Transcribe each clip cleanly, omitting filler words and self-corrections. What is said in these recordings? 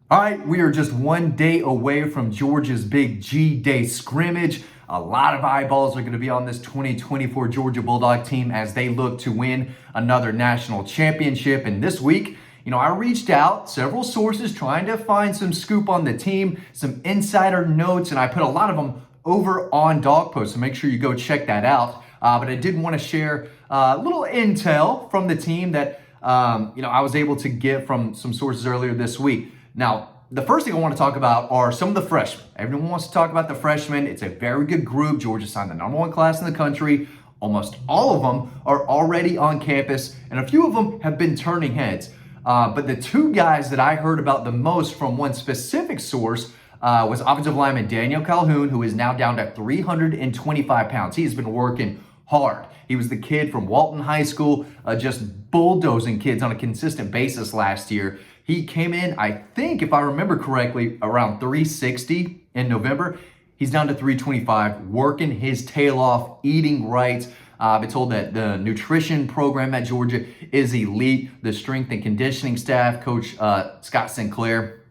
All right, we are just one day away from Georgia's big G-Day scrimmage. A lot of eyeballs are going to be on this 2024 Georgia Bulldog team as they look to win another national championship. And this week, I reached out several sources trying to find some scoop on the team, some insider notes, and I put a lot of them over on Dawg Post, so make sure you go check that out. But I did want to share a little intel from the team that I was able to get from some sources earlier this week. Now, the first thing I want to talk about are some of the freshmen. Everyone wants to talk about the freshmen. It's a very good group. Georgia signed the #1 class in the country. Almost all of them are already on campus, and a few of them have been turning heads. But the two guys that I heard about the most from one specific source was offensive lineman Daniel Calhoun, who is now down to 325 pounds. He's been working hard. He was the kid from Walton High School, just bulldozing kids on a consistent basis last year. He came in, I think, if I remember correctly, around 360 in November. He's down to 325, working his tail off, eating right. I've been told that the nutrition program at Georgia is elite. The strength and conditioning staff, Coach Scott Sinclair,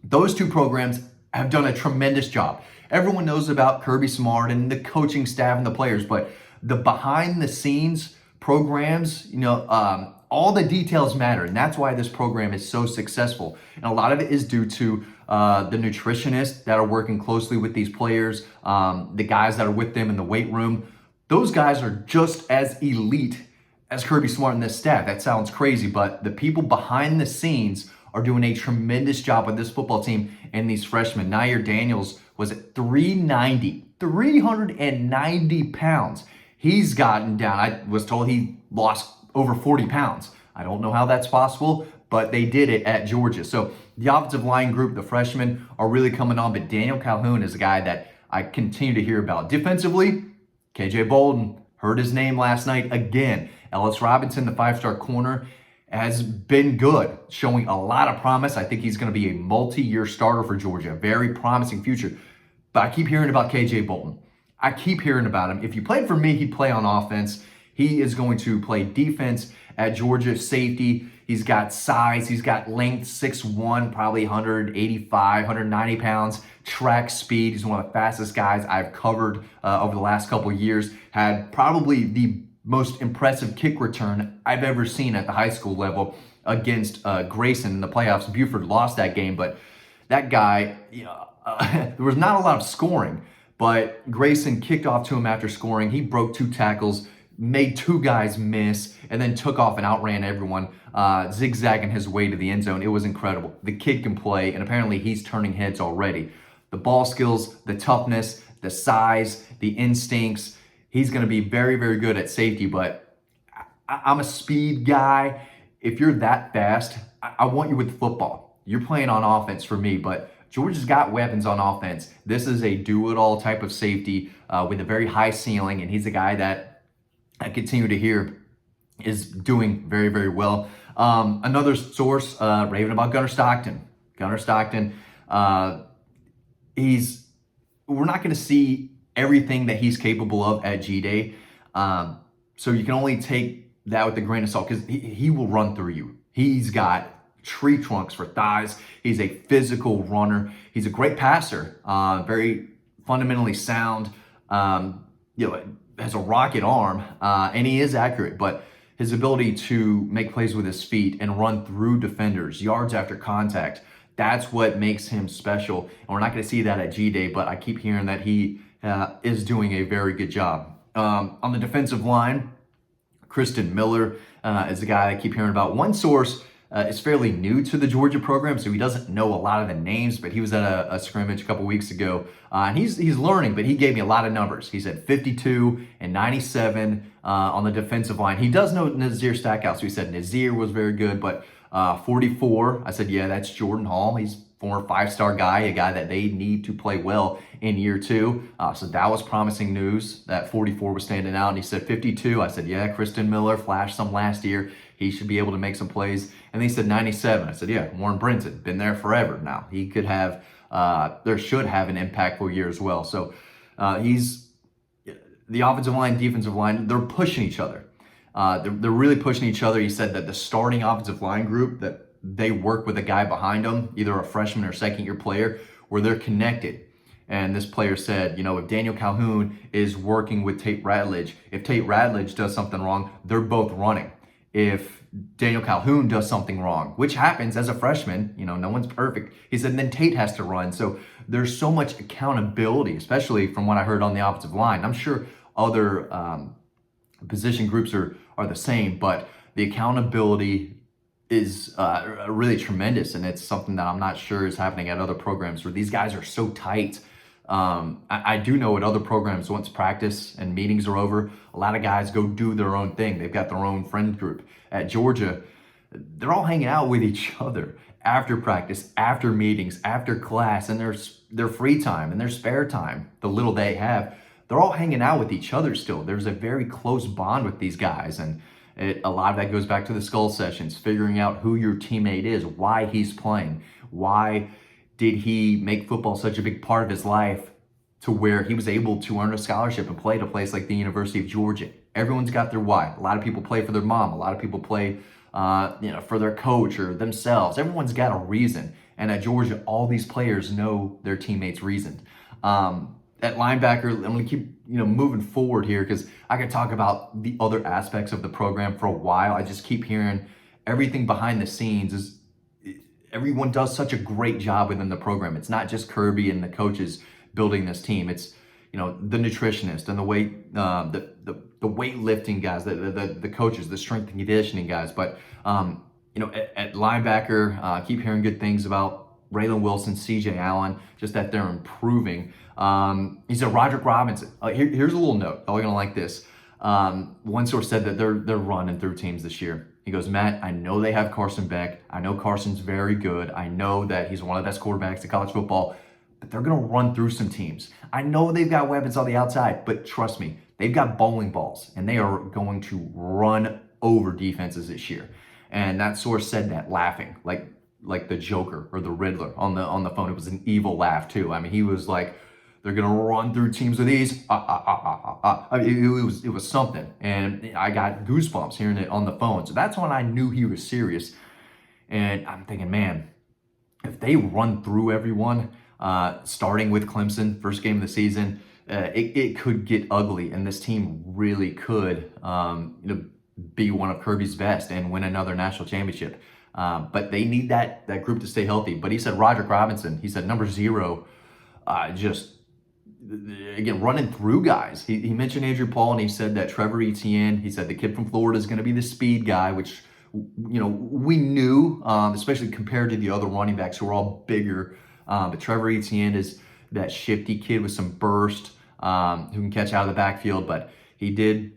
those two programs have done a tremendous job. Everyone knows about Kirby Smart and the coaching staff and the players, but the behind the scenes programs, all the details matter, and that's why this program is so successful. And a lot of it is due to the nutritionists that are working closely with these players, the guys that are with them in the weight room. Those guys are just as elite as Kirby Smart and this staff. That sounds crazy, but the people behind the scenes are doing a tremendous job with this football team and these freshmen. Nair Daniels was at 390 pounds. He's gotten down. I was told he lost over 40 pounds. I don't know how that's possible, but they did it at Georgia. So the offensive line group, the freshmen, are really coming on, but Daniel Calhoun is a guy that I continue to hear about. Defensively, KJ Bolden, heard his name last night again. Ellis Robinson, the 5-star corner, has been good, showing a lot of promise. I think he's going to be a multi-year starter for Georgia, a very promising future. But I keep hearing about KJ Bolden. I keep hearing about him. If he played for me, he'd play on offense. He is going to play defense at Georgia, safety. He's got size. He's got length, 6'1", probably 185, 190 pounds. Track speed. He's one of the fastest guys I've covered over the last couple of years. Had probably the most impressive kick return I've ever seen at the high school level against Grayson in the playoffs. Buford lost that game, but that guy, there was not a lot of scoring, but Grayson kicked off to him after scoring. He broke 2 tackles, made 2 guys miss, and then took off and outran everyone, zigzagging his way to the end zone. It was incredible. The kid can play, and apparently he's turning heads already. The ball skills, the toughness, the size, the instincts. He's going to be very, very good at safety, but I'm a speed guy. If you're that fast, I want you with football. You're playing on offense for me, but Georgia's got weapons on offense. This is a do-it-all type of safety with a very high ceiling, and he's a guy that I continue to hear is doing very, very well. Another source raving about Gunnar Stockton. Gunnar Stockton, we're not going to see everything that he's capable of at G-Day. So you can only take that with a grain of salt because he will run through you. He's got tree trunks for thighs. He's a physical runner. He's a great passer, very fundamentally sound, has a rocket arm, and he is accurate, but his ability to make plays with his feet and run through defenders, yards after contact, that's what makes him special. And we're not going to see that at G-Day, but I keep hearing that he is doing a very good job. On the defensive line, Kristen Miller is the guy I keep hearing about. One source is fairly new to the Georgia program, so he doesn't know a lot of the names, but he was at a scrimmage a couple weeks ago, and he's learning, but he gave me a lot of numbers. He said 52 and 97 on the defensive line. He does know Nazir Stackhouse, so he said Nazir was very good, but 44, I said, yeah, that's Jordan Hall. He's former 5-star guy, a guy that they need to play well in year 2. So that was promising news that 44 was standing out. And he said 52. I said, yeah, Kristen Miller flashed some last year. He should be able to make some plays. And they said 97. I said, yeah, Warren Brinson, been there forever now. He could have, should have an impactful year as well. So he's the offensive line, defensive line, they're pushing each other. They're really pushing each other. He said that the starting offensive line group, that they work with a guy behind them, either a freshman or second-year player, where they're connected. And this player said, if Daniel Calhoun is working with Tate Ratledge, if Tate Ratledge does something wrong, they're both running. If Daniel Calhoun does something wrong, which happens as a freshman, no one's perfect. He said, then Tate has to run. So there's so much accountability, especially from what I heard on the offensive line. I'm sure other position groups are the same, but the accountability is really tremendous. And it's something that I'm not sure is happening at other programs where these guys are so tight. I do know at other programs, once practice and meetings are over, a lot of guys go do their own thing. They've got their own friend group. At Georgia, they're all hanging out with each other after practice, after meetings, after class, and their free time and their spare time, the little they have, they're all hanging out with each other still. There's a very close bond with these guys, and a lot of that goes back to the skull sessions, figuring out who your teammate is, why he's playing, why did he make football such a big part of his life to where he was able to earn a scholarship and play at a place like the University of Georgia. Everyone's got their why. A lot of people play for their mom. A lot of people play for their coach or themselves. Everyone's got a reason. And at Georgia, all these players know their teammates' reason. At linebacker, I'm going to keep moving forward here because I could talk about the other aspects of the program for a while. I just keep hearing everything behind the scenes is everyone does such a great job within the program. It's not just Kirby and the coaches building this team. It's the nutritionist and the weightlifting guys, the coaches, the strength and conditioning guys. But at linebacker, keep hearing good things about Raylan Wilson, CJ Allen, just that they're improving. He said Roderick Robinson. Here's a little note. Oh, you're gonna like this. One source said that they're running through teams this year. He goes, Matt, I know they have Carson Beck. I know Carson's very good. I know that he's one of the best quarterbacks in college football, but they're going to run through some teams. I know they've got weapons on the outside, but trust me, they've got bowling balls, and they are going to run over defenses this year. And that source said that laughing, like the Joker or the Riddler on the phone. It was an evil laugh too. I mean, he was like, they're gonna run through teams with these. I mean, it was something, and I got goosebumps hearing it on the phone. So that's when I knew he was serious. And I'm thinking, man, if they run through everyone, starting with Clemson, first game of the season, it could get ugly, and this team really could be one of Kirby's best and win another national championship. But they need that group to stay healthy. But he said Roderick Robinson, he said number 0, just again running through guys. He mentioned Andrew Paul, and he said that Trevor Etienne, he said the kid from Florida is going to be the speed guy, which we knew, especially compared to the other running backs who are all bigger. But Trevor Etienne is that shifty kid with some burst, who can catch out of the backfield. But he did,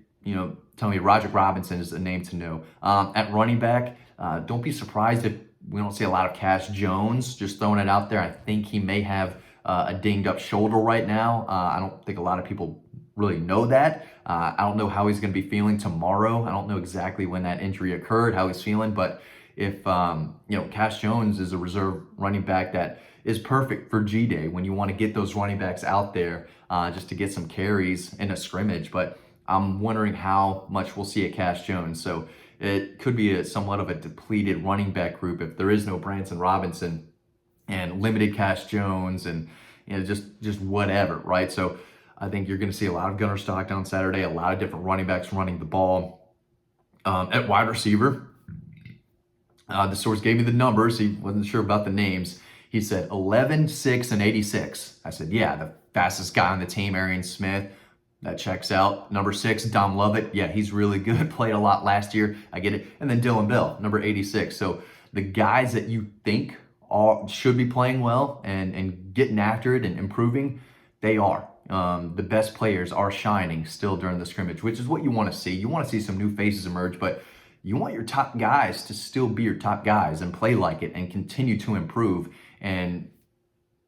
tell me Roderick Robinson is a name to know. At running back, don't be surprised if we don't see a lot of Cash Jones. Just throwing it out there. I think he may have a dinged up shoulder right now. I don't think a lot of people really know that. I don't know how he's going to be feeling tomorrow. I don't know exactly when that injury occurred, how he's feeling. But if, Cash Jones is a reserve running back that is perfect for G-Day when you want to get those running backs out there just to get some carries in a scrimmage. But I'm wondering how much we'll see at Cash Jones. So it could be somewhat of a depleted running back group if there is no Branson Robinson and limited Cash Jones and just whatever, right? So I think you're going to see a lot of Gunnar Stockton on Saturday, a lot of different running backs running the ball. At wide receiver, the source gave me the numbers. He wasn't sure about the names. He said 11, 6, and 86. I said, yeah, the fastest guy on the team, Arian Smith. That checks out. Number 6, Dom Lovett. Yeah, he's really good. Played a lot last year. I get it. And then Dylan Bell, number 86. So the guys that you think should be playing well and getting after it and improving, they are. The best players are shining still during the scrimmage, which is what you want to see. You want to see some new faces emerge, but you want your top guys to still be your top guys and play like it and continue to improve and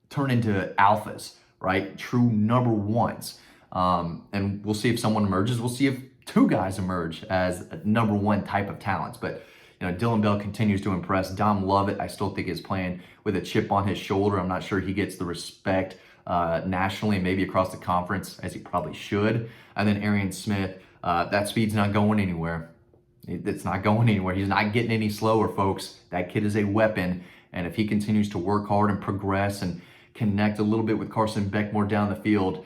turn into alphas, right? True number ones. And we'll see if someone emerges. We'll see if 2 guys emerge as number 1 type of talents. But Dylan Bell continues to impress. Dom Lovett, I still think is playing with a chip on his shoulder. I'm not sure he gets the respect nationally and maybe across the conference as he probably should. And then Arian Smith, that speed's not going anywhere. It's not going anywhere. He's not getting any slower, folks. That kid is a weapon. And if he continues to work hard and progress and connect a little bit with Carson Beck more down the field,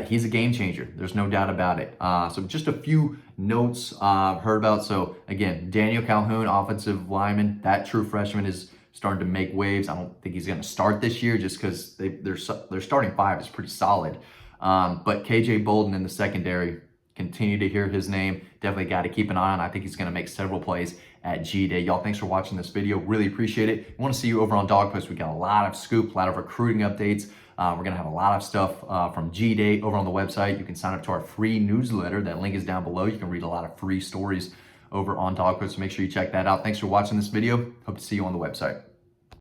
he's a game changer. There's no doubt about it. So just a few notes heard about. So again, Daniel Calhoun, offensive lineman, that true freshman is starting to make waves. I don't think he's going to start this year just because their starting five is pretty solid. But KJ Bolden in the secondary, continue to hear his name. Definitely got to keep an eye on. I think he's going to make several plays at G-Day. Y'all, thanks for watching this video. Really appreciate it. I want to see you over on Dawg Post. We got a lot of scoop, a lot of recruiting updates. We're going to have a lot of stuff from G-Day over on the website. You can sign up to our free newsletter. That link is down below. You can read a lot of free stories over on Dawg Post. So make sure you check that out. Thanks for watching this video. Hope to see you on the website.